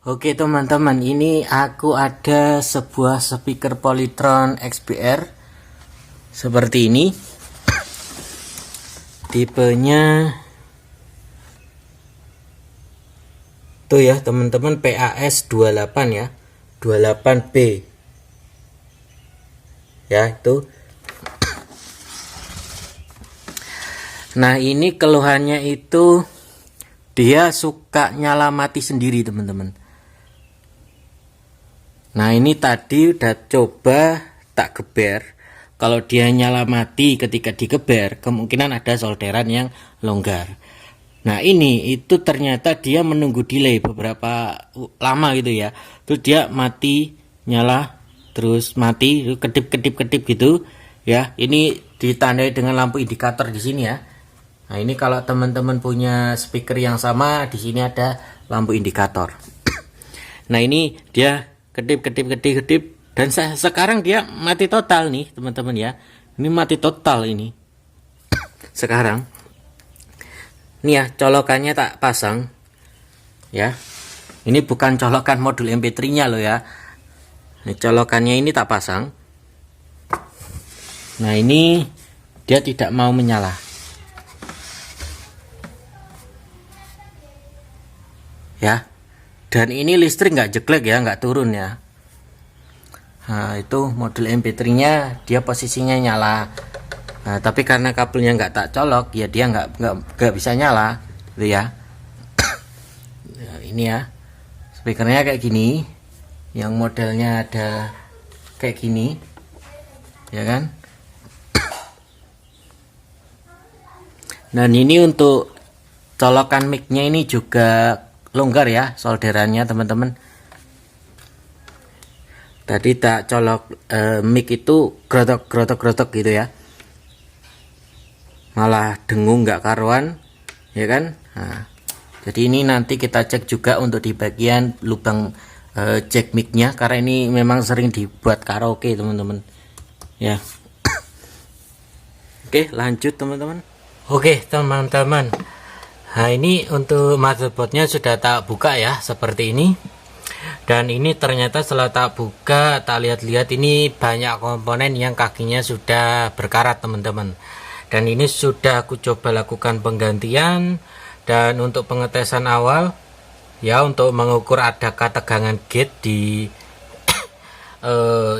Oke teman-teman, ini aku ada sebuah speaker Polytron XBR seperti ini. Tipenya tuh ya teman-teman, PAS 28 ya, 28B ya itu. Nah ini keluhannya itu dia suka nyala mati sendiri teman-teman. Nah ini tadi udah coba tak geber. Kalau dia nyala mati ketika digeber, kemungkinan ada solderan yang longgar. Nah ini itu ternyata dia menunggu delay beberapa lama gitu ya. Terus dia mati, nyala, terus mati, kedip-kedip gitu ya. Ini ditandai dengan lampu indikator di sini ya. Nah ini kalau teman-teman punya speaker yang sama, di sini ada lampu indikator. Nah ini dia kedip dan sekarang dia mati total nih teman-teman ya. Ini mati total ini. Sekarang ini ya, colokannya tak pasang ya. Ini bukan colokan modul MP3 nya loh ya. Ini colokannya ini tak pasang. Nah ini dia tidak mau menyala ya. Dan ini listrik nggak jeglek ya, nggak turun ya. Nah itu modul MP3 nya dia posisinya nyala. Nah tapi karena kabelnya nggak tak colok ya, dia nggak bisa nyala gitu ya. Nah, ini ya speakernya kayak gini, yang modelnya ada kayak gini ya kan. Dan ini untuk colokan micnya ini juga longgar ya solderannya teman-teman. Tadi tak colok mic itu grotok gitu ya, malah dengung nggak karuan ya kan. Nah, jadi ini nanti kita cek juga untuk di bagian lubang jack mic-nya, karena ini memang sering dibuat karaoke teman-teman ya. Oke lanjut teman-teman. Oke teman-teman, nah ini untuk motherboardnya sudah tak buka ya seperti ini. Dan ini ternyata setelah tak buka, tak lihat-lihat, ini banyak komponen yang kakinya sudah berkarat teman-teman. Dan ini sudah aku coba lakukan penggantian. Dan untuk pengetesan awal ya, untuk mengukur adakah tegangan gate di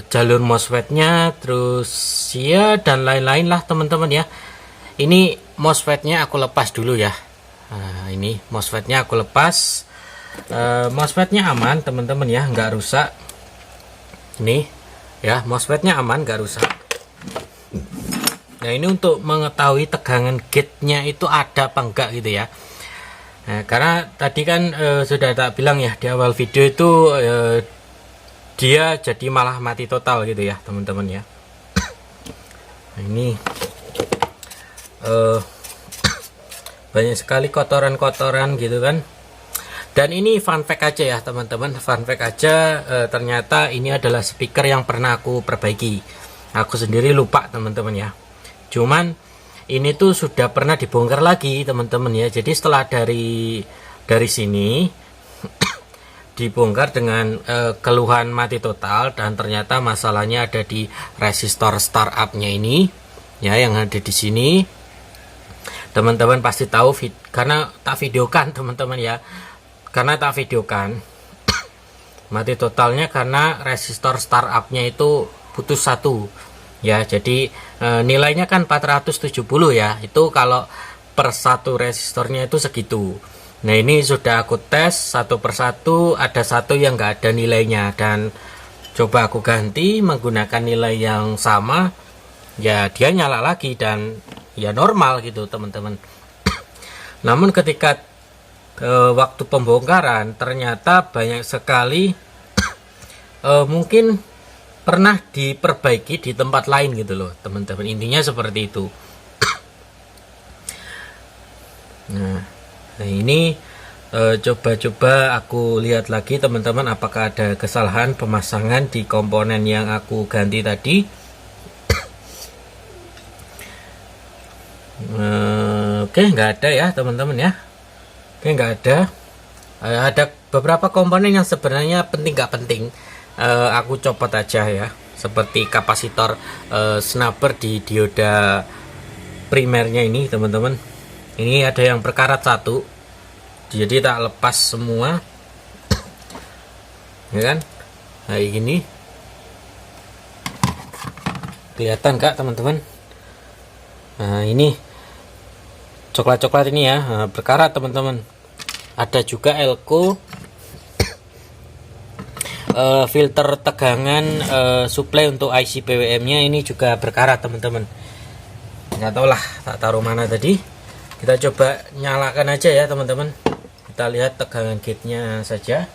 jalur MOSFET-nya, terus ya dan lain-lain lah teman-teman ya. Ini MOSFET-nya aku lepas dulu ya. Nah, ini MOSFET-nya aku lepas. MOSFET-nya aman teman-teman ya, nggak rusak. Ini ya, MOSFET-nya aman, nggak rusak. Nah ini untuk mengetahui tegangan gate-nya itu ada apa enggak gitu ya. Nah, karena tadi kan sudah tak bilang ya di awal video itu, dia jadi malah mati total gitu ya teman-teman ya. Nah, ini banyak sekali kotoran-kotoran gitu kan. Dan ini fun fact aja ya teman-teman, fun fact aja, ternyata ini adalah speaker yang pernah aku perbaiki. Aku sendiri lupa teman-teman ya. Cuman ini tuh sudah pernah dibongkar lagi teman-teman ya. Jadi setelah dari sini dibongkar dengan keluhan mati total, dan ternyata masalahnya ada di resistor startup-nya ini ya, yang ada di sini. Teman-teman pasti tahu karena tak videokan teman-teman ya. Karena tak videokan mati totalnya karena resistor startup-nya itu putus satu ya. Jadi nilainya kan 470 ya. Itu kalau per satu resistornya itu segitu. Nah ini sudah aku tes satu persatu, ada satu yang nggak ada nilainya, dan coba aku ganti menggunakan nilai yang sama ya, dia nyala lagi dan ya normal gitu teman-teman. Namun ketika waktu pembongkaran ternyata banyak sekali mungkin pernah diperbaiki di tempat lain gitu loh teman-teman, intinya seperti itu. Nah ini coba-coba aku lihat lagi teman-teman, apakah ada kesalahan pemasangan di komponen yang aku ganti tadi. Oke nggak ada ya teman-teman ya. Oke nggak ada. Ada beberapa komponen yang sebenarnya penting nggak penting, aku copot aja ya, seperti kapasitor snubber di dioda primernya ini teman-teman. Ini ada yang berkarat satu, jadi tak lepas semua ya kan, kayak gini. Kelihatan kak teman-teman? Nah ini coklat-coklat ini ya, berkarat teman-teman. Ada juga elko filter tegangan supply untuk IC PWM nya ini juga berkarat teman-teman. Nggak tahu lah tak taruh mana tadi. Kita coba nyalakan aja ya teman-teman. Kita lihat tegangan gate nya saja.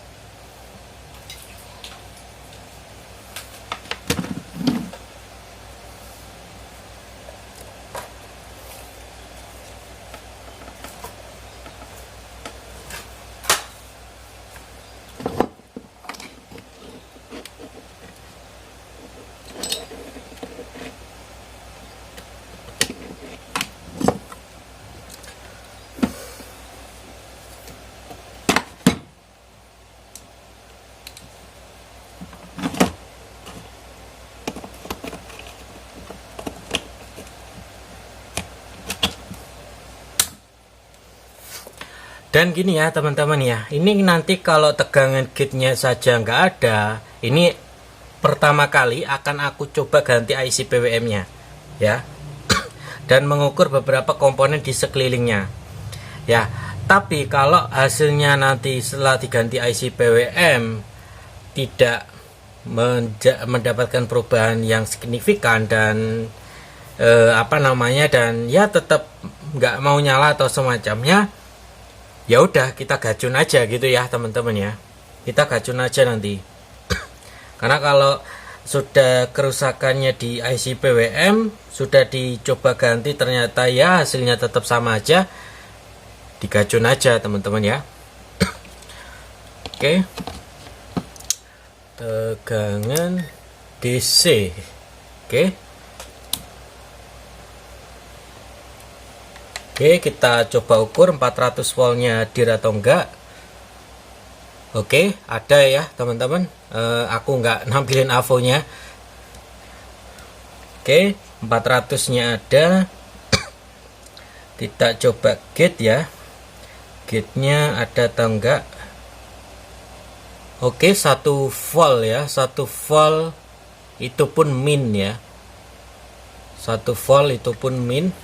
Dan gini ya teman-teman ya, ini nanti kalau tegangan gate-nya saja nggak ada, ini pertama kali akan aku coba ganti IC PWM-nya ya, dan mengukur beberapa komponen di sekelilingnya ya. Tapi kalau hasilnya nanti setelah diganti IC PWM tidak mendapatkan perubahan yang signifikan dan dan ya tetap nggak mau nyala atau semacamnya, ya udah kita gacun aja gitu ya teman-teman ya. Kita gacun aja nanti. Karena kalau sudah kerusakannya di IC PWM, sudah dicoba ganti ternyata ya hasilnya tetap sama aja, digacun aja teman-teman ya. Oke. Tegangan DC. Oke. Oke, kita coba ukur 400 voltnya hadir atau enggak. Oke, ada ya teman-teman. Aku nggak nampilin avonya. Oke, 400-nya ada. Kita coba gate ya. Gate-nya ada atau enggak. Oke, 1 volt ya. 1 volt itu pun min ya. 1 volt itu pun min.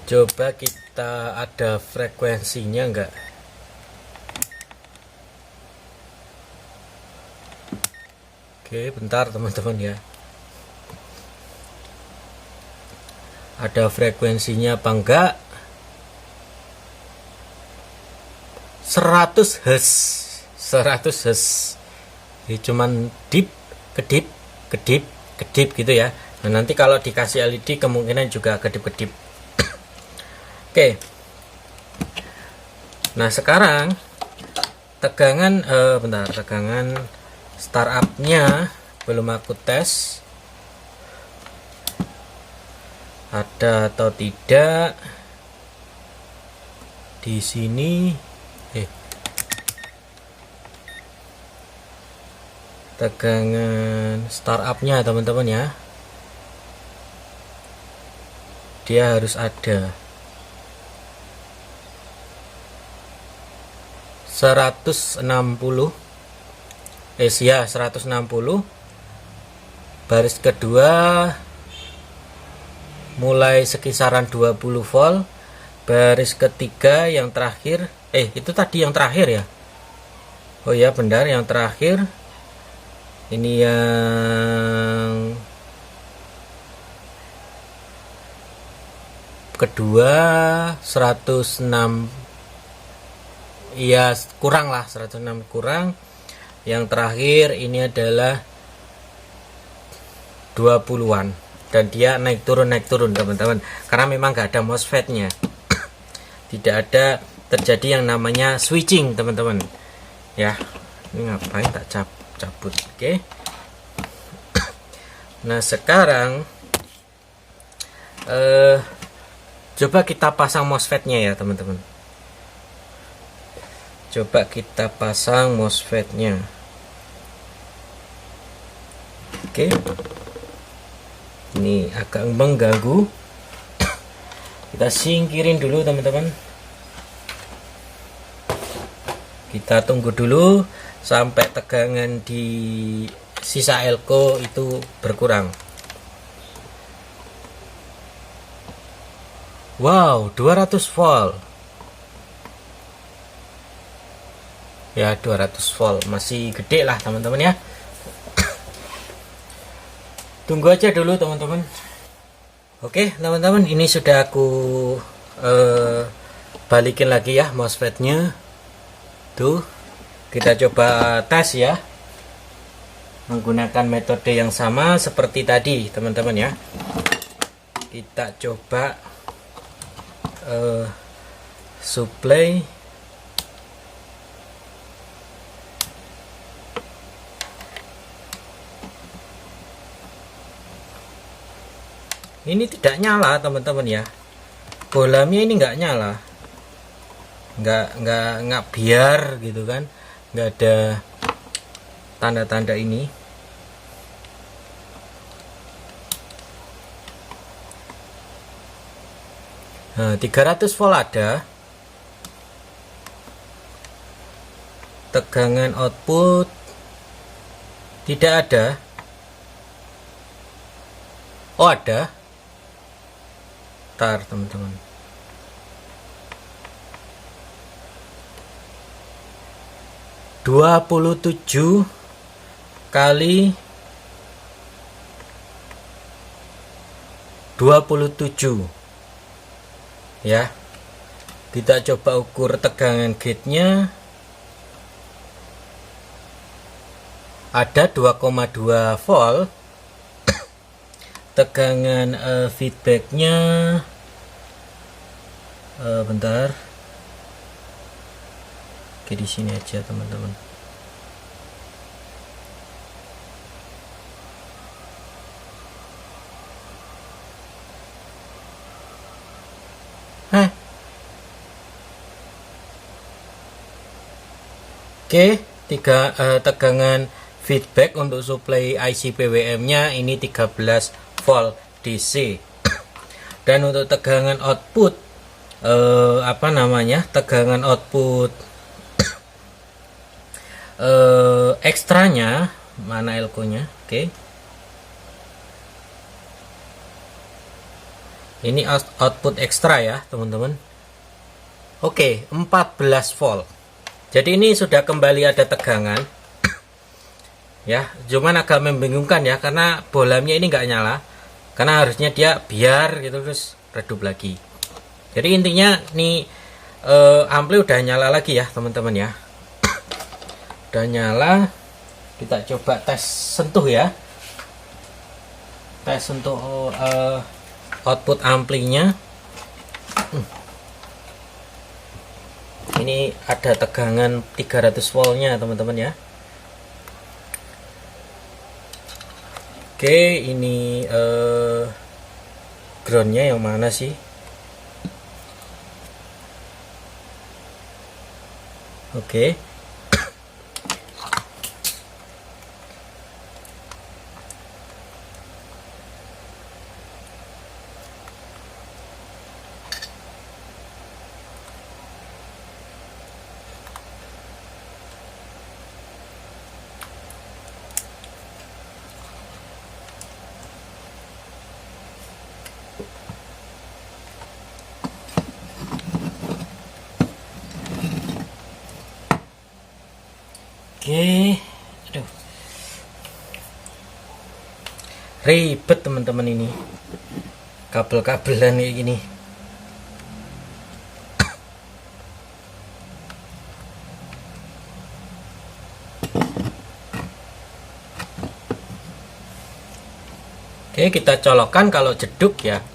Coba kita ada frekuensinya enggak. Oke, bentar teman-teman ya. Ada frekuensinya apa enggak? 100 Hz. 100 Hz. Jadi cuman dip, kedip, kedip, kedip gitu ya. Nah, nanti kalau dikasih LED kemungkinan juga kedip-kedip. Oke. Nah, sekarang tegangan tegangan startup-nya belum aku tes. Ada atau tidak di sini. Tegangan startup-nya teman-teman ya. Dia harus ada 160 160. Baris kedua mulai sekisaran 20 volt. Baris ketiga yang terakhir itu tadi yang terakhir ya. Oh ya benar, yang terakhir ini yang kedua 106 ya, kurang lah, 106 kurang. Yang terakhir ini adalah 20-an dan dia naik turun teman-teman, karena memang gak ada MOSFET nya. Tidak ada terjadi yang namanya switching teman-teman ya. Ini ngapain tak cabut. Oke. Nah sekarang coba kita pasang MOSFET nya ya teman-teman. Coba kita pasang MOSFET-nya. Oke. Ini agak mengganggu. Kita singkirin dulu teman-teman. Kita tunggu dulu sampai tegangan di sisa elko itu berkurang. Wow, 200 volt. Ya, 200 volt masih gede lah teman-teman ya. Tunggu aja dulu teman-teman. Oke teman-teman, ini sudah aku balikin lagi ya MOSFET-nya. Tuh, kita coba tes ya, menggunakan metode yang sama seperti tadi teman-teman ya. Kita coba supply. Ini tidak nyala teman-teman ya, bolamnya ini nggak nyala, nggak biar gitu kan, nggak ada tanda-tanda ini. Nah, 300 volt ada, tegangan output tidak ada. Oh ada. Bentar teman-teman, (27 kali 27 ya. Kita coba ukur tegangan gate-nya, ada 2,2 volt. Tegangan feedbacknya bentar, oke di sini aja teman-teman. Oke, tegangan feedback untuk suplai IC PWM nya ini 13 volt DC. Dan untuk tegangan output tegangan output ekstranya, mana elko nya? Oke. Ini output ekstra ya teman-teman. Oke, 14 volt. Jadi ini sudah kembali ada tegangan ya, cuman agak membingungkan ya, karena bolamnya ini nggak nyala, karena harusnya dia biar gitu terus redup lagi. Jadi intinya nih ampli udah nyala lagi ya teman-teman ya. Udah nyala. Kita coba tes sentuh ya, tes untuk output amplinya. Ini ada tegangan 300 voltnya teman-teman ya. Oke, ini groundnya yang mana sih? Oke. Oke, aduh, ribet teman-teman ini, kabel-kabelan kayak gini. Oke, kita colokkan kalau jeduk ya.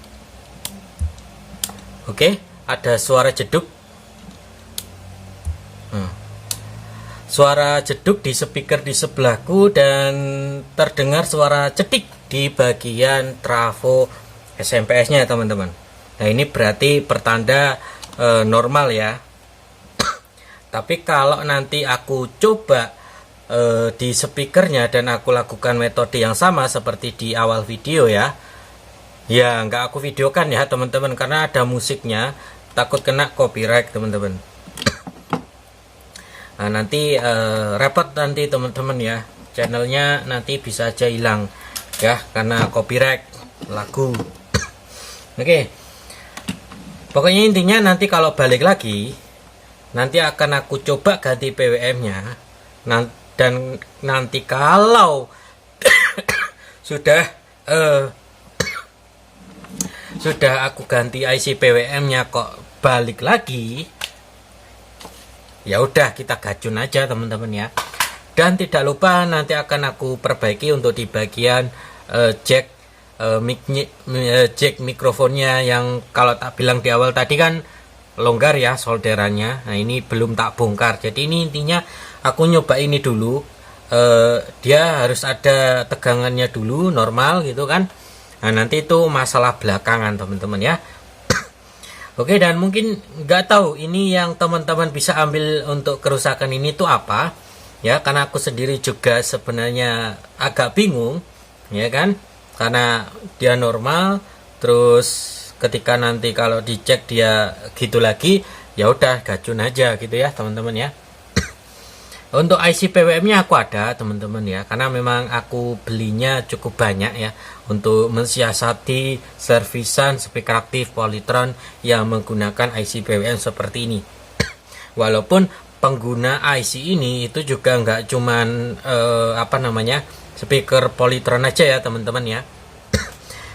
Oke, ada suara jeduk. Suara jeduk di speaker di sebelahku, dan terdengar suara cetik di bagian trafo SMP-S nya teman-teman. Nah ini berarti pertanda normal ya. Tapi kalau nanti aku coba di speakernya dan aku lakukan metode yang sama seperti di awal video ya, nggak aku videokan ya teman-teman, karena ada musiknya, takut kena copyright teman-teman. Nah, nanti repot nanti teman-teman ya, channelnya nanti bisa aja hilang ya karena copyright lagu. Oke, pokoknya intinya nanti kalau balik lagi nanti akan aku coba ganti PWM nya, dan nanti kalau sudah aku ganti IC PWM nya kok balik lagi, ya udah kita gacun aja teman-teman ya. Dan tidak lupa nanti akan aku perbaiki untuk di bagian jack mikrofonnya, yang kalau tak bilang di awal tadi kan longgar ya solderannya. Nah ini belum tak bongkar, jadi ini intinya aku nyoba ini dulu. Dia harus ada tegangannya dulu normal gitu kan. Nah nanti itu masalah belakangan teman-teman ya. Oke, dan mungkin nggak tahu ini yang teman-teman bisa ambil untuk kerusakan ini tuh apa ya, karena aku sendiri juga sebenarnya agak bingung ya kan, karena dia normal terus ketika nanti kalau dicek dia gitu lagi, ya udah gacun aja gitu ya teman-teman ya. Untuk IC PWM-nya aku ada teman-teman ya, karena memang aku belinya cukup banyak ya untuk mensiasati servisan speaker aktif Polytron yang menggunakan IC PWM seperti ini. Walaupun pengguna IC ini itu juga nggak cuman speaker Polytron aja ya teman-teman ya.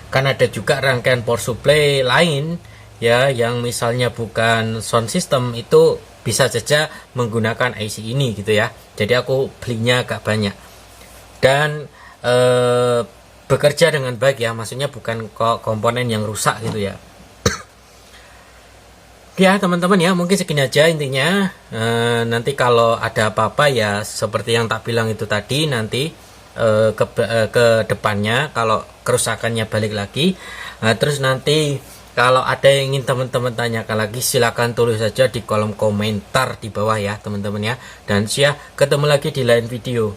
Kan ada juga rangkaian power supply lain ya, yang misalnya bukan sound system itu bisa saja menggunakan IC ini gitu ya. Jadi aku belinya agak banyak dan bekerja dengan baik ya, maksudnya bukan komponen yang rusak gitu ya. Ya teman-teman ya, mungkin segini aja intinya. Nanti kalau ada apa-apa ya seperti yang tak bilang itu tadi, nanti ke depannya kalau kerusakannya balik lagi, terus nanti kalau ada yang ingin teman-teman tanyakan lagi, silahkan tulis saja di kolom komentar di bawah ya teman-teman ya. Dan ketemu lagi di lain video.